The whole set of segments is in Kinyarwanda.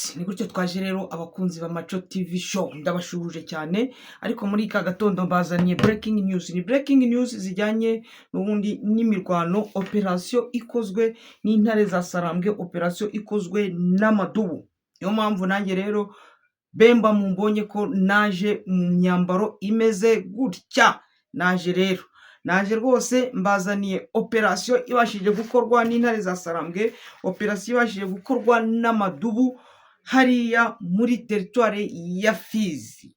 Yes, ni gutyo twaje rero abakunzi ba Maco TV show ndabashuhuje cyane, ariko muri ka gatondo mbazaniye breaking news. Ni breaking news zijyanye n'ubundi n'imirwano, operation ikozwe n'intare za Sarambwe, operation ikozwe n'amadubu. Niyo mpamvu nanjye rero Bemba mumbonye ko naje mu myambaro imeze gutya. Naje rwose mbazaniye operation ibashije gukorwa n'intare za Sarambwe, operation ibashije gukorwa n'amadubu hariya muri territoire ya Fizi.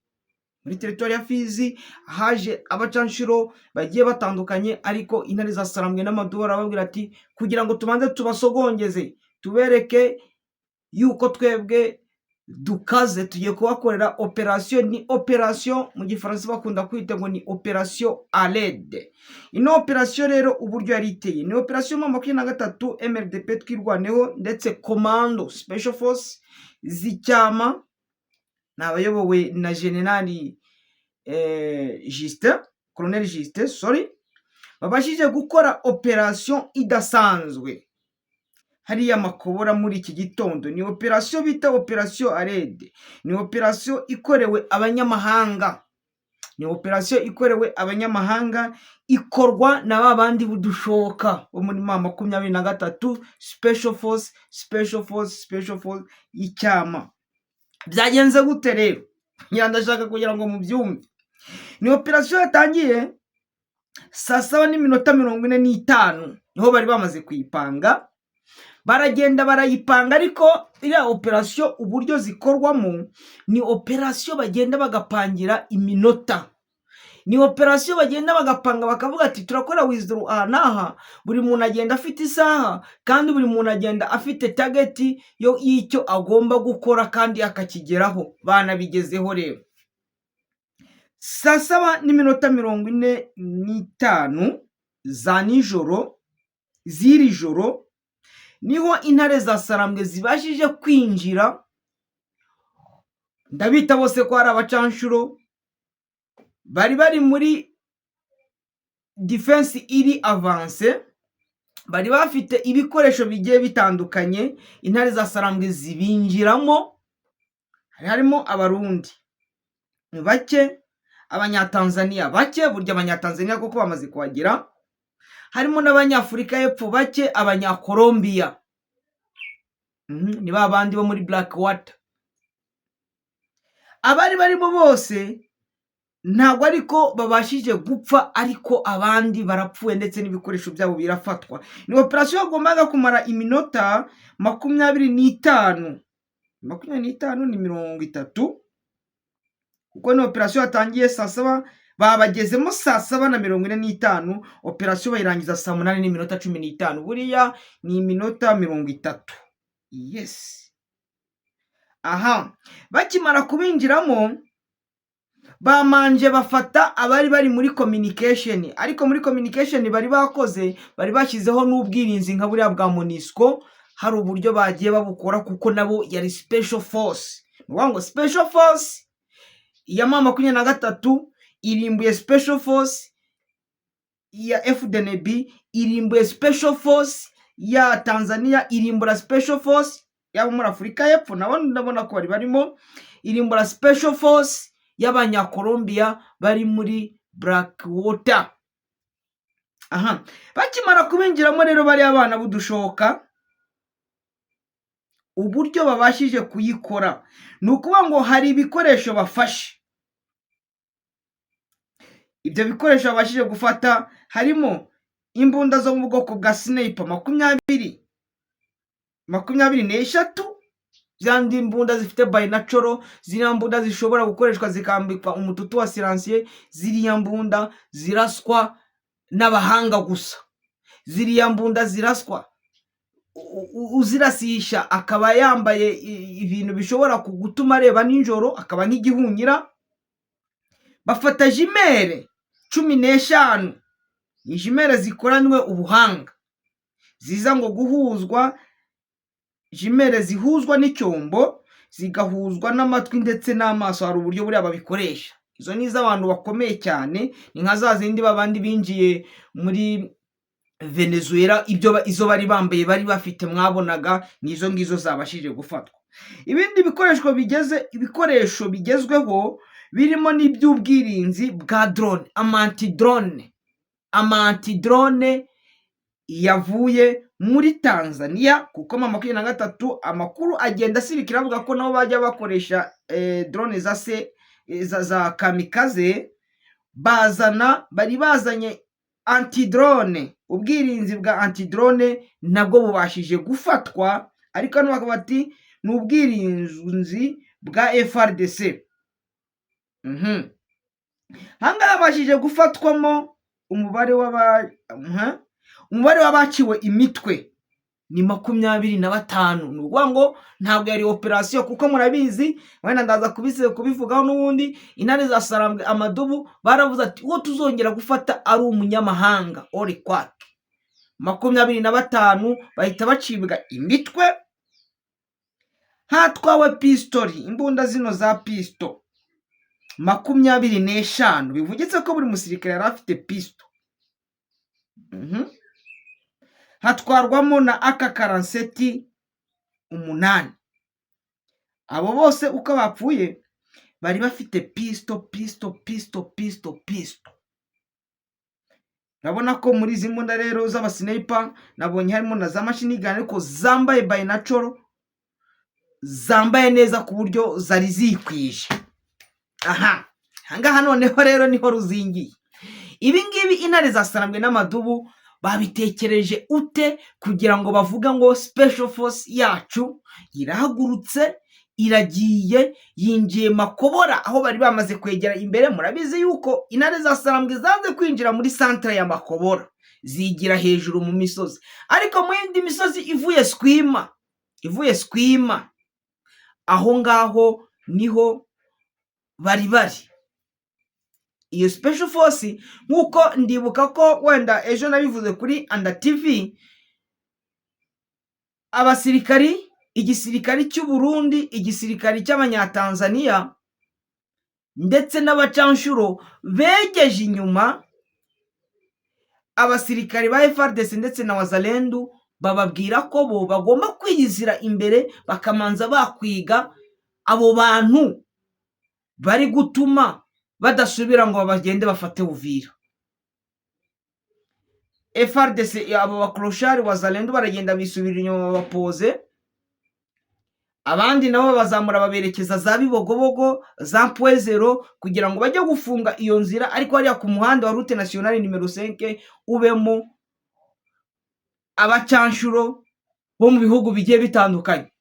Muri territoire ya Fizi haje abacanshuro bagiye batandukanye, ariko intare za Sarambwe n'amadubu arababwira ati kugira ngo tubanze tubasogongeze tubereke yuko twebwe dukaze, tugiye kubakorera operation. Ni operation mu gifaransa bakunda kwita ngo ni operation alede. Ino operation rero uburyo yari iteye, ni operation mu 23 MRDP twirwaneho, ndetse commando special force z'icyama nabayobowe na generali Colonel Justin babashije gukora operation idasanzwe hariya Makobora muri iki gitondo. Ni operation bita operation alede. Ni operation ikorewe abanyamahanga, ikorwa na babandi budushoka bo muri 23 special force y'icyama. Byagenze gute rero? Ndashaka kugira ngo mubyumve. Ni operation yatangiye saa 7:45 niho bari bamaze kuyipanga, baragenda barayipanga. Ariko iriya operation uburyo zikorwamo ni operation bagenda bagapangira iminota. Ni operation bagenda bagapanga bakavuga ati turakora withdraw aha naha, buri muntu agenda afite isaha, kandi buri muntu agenda afite target yo y'icyo agomba gukora kandi akakigeraho. Banabigezeho rero. Saa 7:45 za nijoro z'iri joro niho intare za Sarambwe zibashije kwinjira. Ndabita bose ko ari abacanshuro bari muri defense iri avance, bari bafite ibikoresho bigiye bitandukanye. Intare za Sarambwe zibinjiramo, harimo abarundi bake, abanyatanzania bake, burya abanyatanzania kuko bamaze kuhagera, harimo n'abanyafurika y'epfo bake, abanyakolombia ni babandi bo muri Blackwater. Abari barimo bose ntabwo ariko babashije gupfa, ariko abandi barapfuye ndetse n'ibikoresho byabo birafatwa. Ni operation yagombaga kumara iminota 25 ni 30, kuko ni operation yatangiye saa 7, babagezemo saa 7:45, operation bayirangiza saa 8:15. Buriya ni iminota 30. Yes. Aha, bakimara kubinjiramo bamanje bafata abari bari muri communication, ariko muri communication bari bakoze, bari bashyizeho n'ubwirinzi nka buriya bwa MONUSCO. Hari uburyo bagiye babukora kuko nabo yari special force. Ngo special force ya 23 irimbuye special force ya FDNB, irimbuye special force ya Tanzania, irimbura special force yabo muri Afurika y'Epfo, nabo ndabona ko bari barimo, irimbura special force y'abanyakolombia bari muri Blackwater. Aha, bakimara kubinjiramo rero bari abana budushoka, uburyo babashije kuyikora ni ukuvuga ngo hari ibikoresho bafashe. Ibyo bikoresho babashije gufata harimo imbunda zo mu bwoko bwa sniper 23, zandi imbunda zifite binacular, ziriya mbunda zishobora gukoreshwa zikambikwa umututu wa silencieux, ziriya mbunda ziraswa n'abahanga gusa, ziriya mbunda ziraswa uzirasisha akaba yambaye ibintu bishobora kugutuma areba ninjoro akaba nk'igihunyira. Bafata jimere 15, ijimere zikoranywe ubuhanga, ziza ngo guhuzwa, jimere zihuzwa n'icyombo zigahuzwa n'amatwi ndetse n'amaso. Hari uburyo buriya babikoresha. Izo ni iz'abantu bakomeye cyane, ni nka za zindi babandi binjiye muri Venezuela, izo bari bambaye bari bafite mwabonaga, nizo ngizo zabashije gufatwa. ibindi ibikoresho bigezweho birimo n'iby'ubwirinzi bwa drone, amantidrone yavuye muri Tanzania kuko mu 2023 amakuru agenda asirikira avuga ko nabo bajya bakoresha drone za kamikaze, bari bazanye antidrone, ubwirinzi bwa antidrone nabwo bubashije gufatwa, ariko hano bakaba bati ni ubwirinzi bwa FRDC. Hangaha habashije gufatwamo umubare w'abaciwe imitwe ni 25. Ni ukuvuga ngo ntabwo yari operasiyo, kuko murabizi wenda ndaza kubivugaho n'ubundi, intare za Sarambwe Amadubu baravuze ati uwo tuzongera gufata ari umunyamahanga orikwake. 25 bahita bacibwa imitwe. Hatwawe pistoli, imbunda zino za pisto 25, bivugitse ko buri musirikare yari afite pisto. Hatwarwamo na AK-47 8. Abo bose uko bapfuye bari bafite pisto. Urabona ko muri izi mbunda rero z'abasniper nabonye harimo na za machine gun, ariko zambaye binocular, zambaye neza ku buryo zari zikwije. Hangaha noneho rero niho ruzingiye. Ibi ngibi intare za Sarambwe n'Amadubu babitekereje ute kugira ngo bavuga ngo special force yacu irahagurutse, iragiye, yinjiye Makobora, aho bari bamaze kwegera imbere? Murabizi yuko intare za Sarambwe zanze kwinjira muri centre ya Makobora, zigira hejuru mu misozi, ariko mu yindi misozi ivuye Skwima, aho ngaho niho bari. Iyo special force nkuko ndibuka ko wenda ejo nabivuze kuri Anda TV, igisirikari cy'u Burundi, igisirikari cy'Abanyatanzania ndetse n'abacanshuro begeje inyuma abasirikari ba FARDC ndetse na Wazalendo, bababwira ko bo bagomba kwiyizira imbere, bakamanza bakwiga abo bantu bari gutuma badasubira ngo bagende bafate Uvira. FARDC abo bakroshari Wazalendo baragenda bisubira inyuma bapoze, abandi nabo bazamura baberekeza za Bibogobogo, za Mpwezero, kugira ngo bajye gufunga iyo nzira, ariko hariya ku muhanda wa route nationale numero 5 ubemo abacanshuro bo mu bihugu bigiye bitandukanye.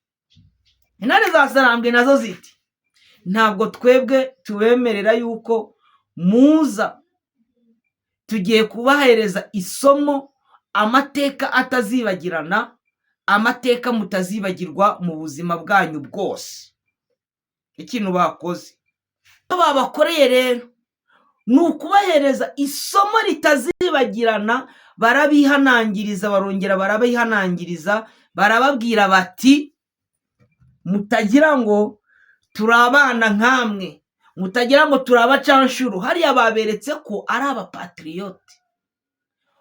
Intare za Sarambwe nazo ziti ntabwo twebwe tubemerera yuko muza, tugiye kubahereza isomo, amateka atazibagirana, amateka mutazibagirwa mu buzima bwanyu bwose. Ikintu bakoze babakoreye rero ni ukubahereza isomo ritazibagirana. Barabihanangiriza, barongera barabihanangiriza, barababwira bati mutagira ngo turabana nkamwe, mutagira ngo turabacanshuro. Hariya baberetse ko ari abapatriote,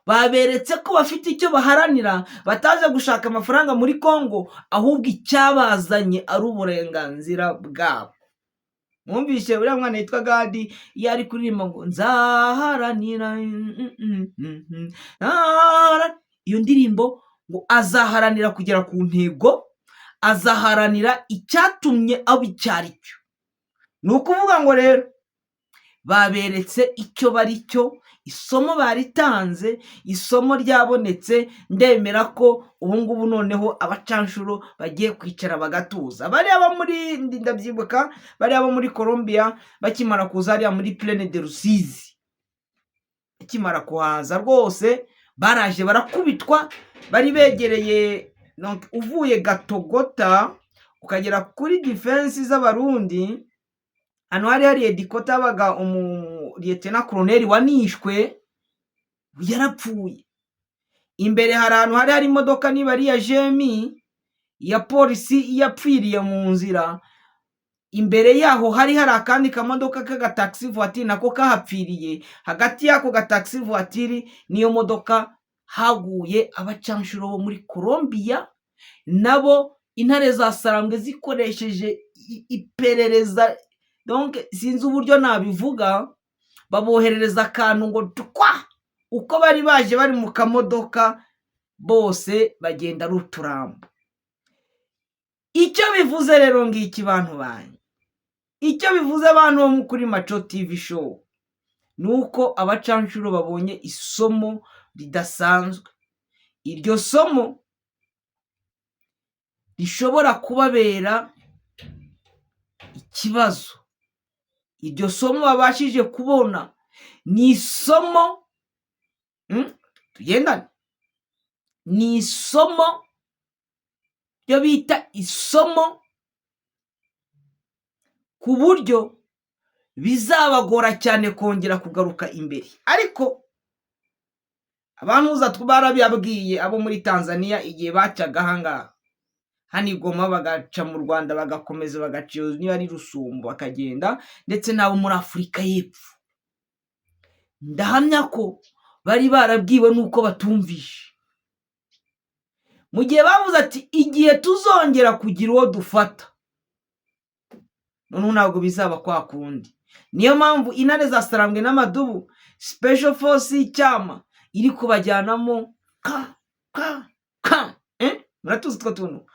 baberetse ko bafite icyo baharanira, bataje gushaka amafaranga muri Kongo, ahubwo icyabazanye ari uburenganzira bwabo. Mwumvishe uriya mwana yitwa Gadi iyo ari kuririmba ngo nzaharanira, iyo ndirimbo ngo azaharanira kugera ku ntego, azaharanira icyatumye aba icyaricyo. Ni ukuvuga ngo rero baberetse icyo bari cyo, isomo baritanze, isomo ryabonetse. Ndemera ko ubu ngubu noneho abacanshuro bagiye kwicara bagatuza. Bariya abo muri ndabyibuka, bariya abo muri Colombia bakimara kuza hariya muri Plaine de Rusizi, bakimara kuhaza rwose baraje barakubitwa. Bari begereye uvuye Gatogota ukagera kuri defense z'Abarundi, hano hari Edikota yabaga Lieutenant Colonel wanishwe, yarapfuye. Imbere hari ahantu hari imodoka niba ari ya Jemi ya polisi yapfiriye mu nzira. Imbere yaho hari akandi kamodoka k'agataxi voiture nako kahapfiriye. Hagati yako gataxi voiture niyo modoka haguye abacanshuro bo muri Colombia, nabo intare za Sarambwe zikoresheje iperereza, donc sinzi uburyo nabivuga, baboherereza akantu ngo tukwa, uko bari baje bari mu kamodoka bose bagenda ari uturambo. Icyo bivuze rero ngiki bantu banyu, icyo bivuze abantu bo kuri Maco TV show, nuko abacanshuro babonye isomo ridasanzwe. Iryo somo rishobora kubabera ikibazo. Iryo somo babashije kubona ni isomo, tugendane, ni isomo ryo bita isomo, ku buryo bizabagora cyane kongera kugaruka imbere. Ariko abantuza barabibabwiye abo muri Tanzania igihe bacaga ahangaha, hano i Goma bagaca mu Rwanda bagakomeza bagaca niba ari Rusumbu bakagenda, ndetse n'abo muri Afurika y'Epfo. Ndahamya ko bari barabwiwe nuko batumvishe. Mu gihe bavuze ati igihe tuzongera kugira uwo dufata, noneho ntabwo bizaba kwa kundi. Niyo mpamvu intare za Sarambwe n'amadubu special force y'icyama iri kubajyanamo muratuzi two tuntu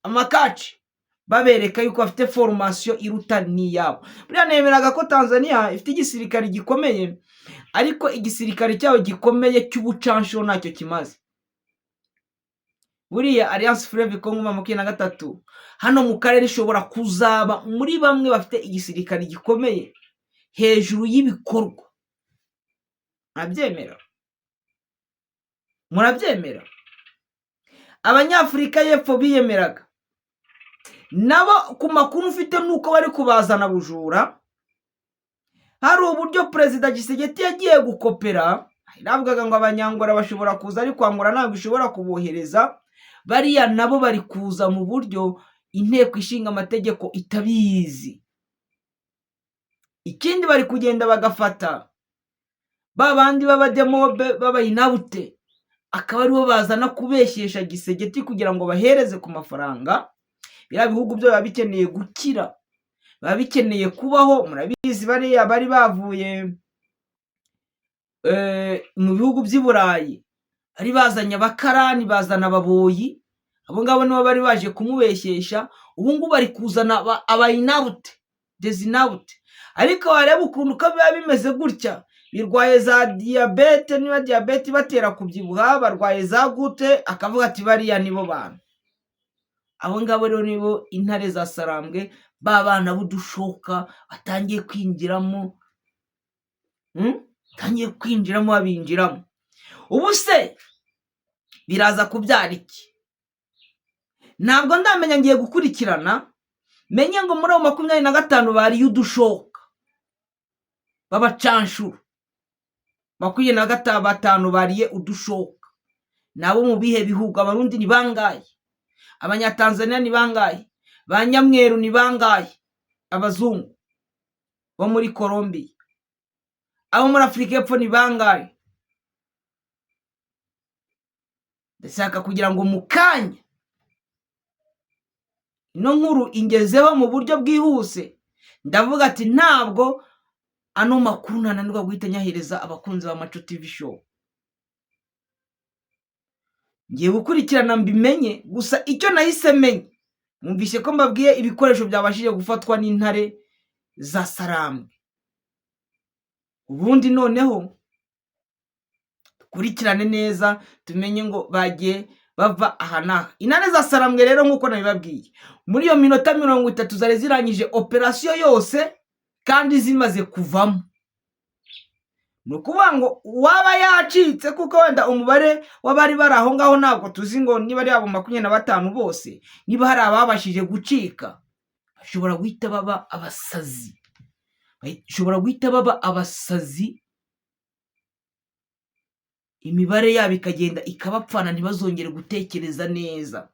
amakaci, babereka yuko bafite formation iruta n'iyabo. Buriya nemeraga ko Tanzania ifite igisirikare gikomeye, ariko igisirikare cyaho gikomeye cy'ubucanshuro ntacyo kimaze. Buriya Alliance Fleuve Congo 23 hano mu karere ishobora kuzaba muri bamwe bafite igisirikare gikomeye hejuru y'ibikorwa. Murabyemera? Abanyafurika y'Epfo biyemeraga nabo, ku makuru ufite nuko bari kubazana bujura. Hari uburyo Perezida Gisegeti yagiye gukopera, navugaga ngo abanyangora bashobora kuza, ariko Angola ntabwo ishobora kubohereza. Bariya nabo bari kuza mu buryo inteko ishinga amategeko itabizi. Ikindi bari kugenda bagafata babandi b'abademobe b'abayinabute, akaba aribo bazana kubeshyesha Gisegeti kugira ngo bahereze ku mafaranga. Biriya bihugu byo biba bikeneye gukira, biba bikeneye kubaho. Murabizi bariya bari bavuye mu bihugu by'i Burayi, ari bazanye abakarani, bazana ababoyi, abo ngabo nibo bari baje kumubeshyesha. Ubu ngubu bari kuzana abayinabute, dezinabute. Ariko wareba ukuntu ko biba bimeze gutya, birwaye za diyabete, niba diyabete ibatera kubyibuha, barwaye za gute, akavuga ati bariya nibo bantu. Abo ngabo rero nibo intare za Sarambwe, ba bana b'udushoka batangiye kwinjiramo, babinjiramo. Ubu se biraza kubyara iki? Ntabwo ndamenya, ngiye gukurikirana menye ngo muri 25 bariye udushoka babacanshuro, 25 bariye udushoka. Nabo mu bihe bihugu? Abarundi ni bangaye? Abanyatanzania ni bangaye? Banyamweru ni bangaye? Abazungu bo muri Colombia, abo muri Afurika y'Epfo ni bangaye? Ndashaka kugira ngo mukanya ino nkuru ingezeho mu buryo bwihuse. Ndavuga ati ntabwo ano makuru nananirwa guhita nyahereza abakunzi ba Maco TV show. Ngiye gukurikirana mbimenye, gusa icyo nahise menye, mwumvishe ko mbabwiye ibikoresho byabashije gufatwa n'intare za Sarambwe. Ubundi noneho kurikirane neza tumenye ngo bagiye bava aha n'aha. Intare za Sarambwe rero nk'uko nabibabwiye, muri iyo minota 30 zari zirangije operasiyo yose kandi zimaze kuvamo. Ni ukuvuga ngo waba yacitse, kuko wenda umubare w'abari bari aho ngaho ntabwo tuzi ngo niba ari abo 25 bose. Niba hari ababashije gucika, bashobora guhita baba abasazi, imibare yabo ikagenda ikabapfana, ntibazongere gutekereza neza.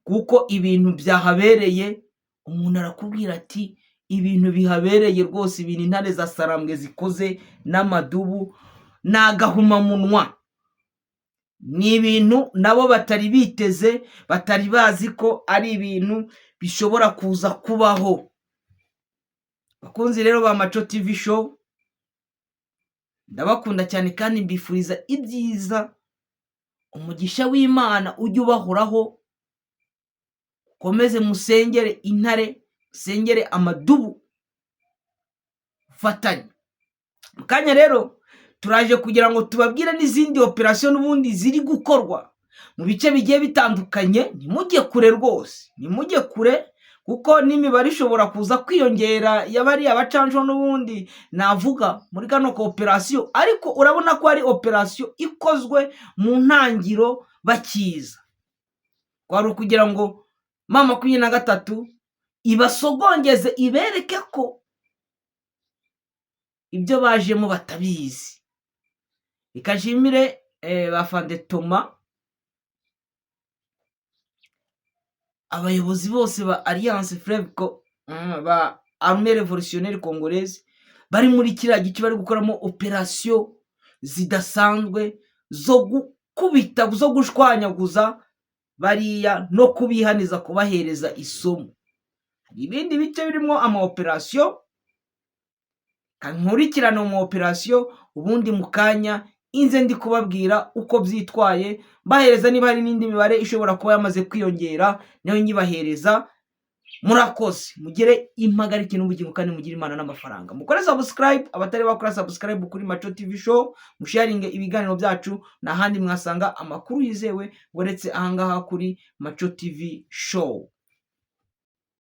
Kuko ibintu byahabereye, umuntu arakubwira ati ibintu bihabereye rwose, ibintu intare za Sarambwe zikoze n'amadubu n'agahumamunwa. ni ibintu nabo batari biteze, batari bazi ko ari ibintu bishobora kuza kubaho. Bakunzi rero ba Maco TV show, ndabakunda cyane kandi mbifuriza ibyiza, umugisha w'Imana ujye ubahoraho, komeze musengere intare, musengere amadubu, fatanye. Mukanya rero turaje kugira ngo tubabwire n'izindi operation n'ubundi ziri gukorwa mu bice bigiye bitandukanye. Nimujye kure rwose, nimujye kure, kuko n'imibare ishobora kuza kwiyongera yabari abacanjo n'ubundi navuga muri kano ko operation, ariko urabona ko ari operation ikozwe mu ntangiro bakiza. Kwari ukugira ngo M23 ibasogongeze, ibereke ko ibyo bajemo batabizi. Ikajimire bafande Thomas, abayobozi bose ba Alliance Fleuve ba Armée Révolutionnaire Congolaise bari muri kiriya gice bari gukoramo operation zidasanzwe zo gukubita, zo gushwanyaguza bariya no kubihaniza, kubahereza isomo. Ibindi bice birimo ama operation kankurikirana mu operation, ubundi mukanya inze ndi kubabwira uko byitwaye, bahereza niba hari n'indi mibare ishobora kuba yamaze kwiyongera nayo nyibahereza. Murakoze, mugire impagarike n'ubugingo kandi mugire Imana n'amafaranga. Mukore subscribe, abatari bakora subscribe kuri Maco TV show, musharinge ibiganiro byacu, n'ahandi mwasanga amakuru yizewe uretse ahangaha kuri Maco TV show.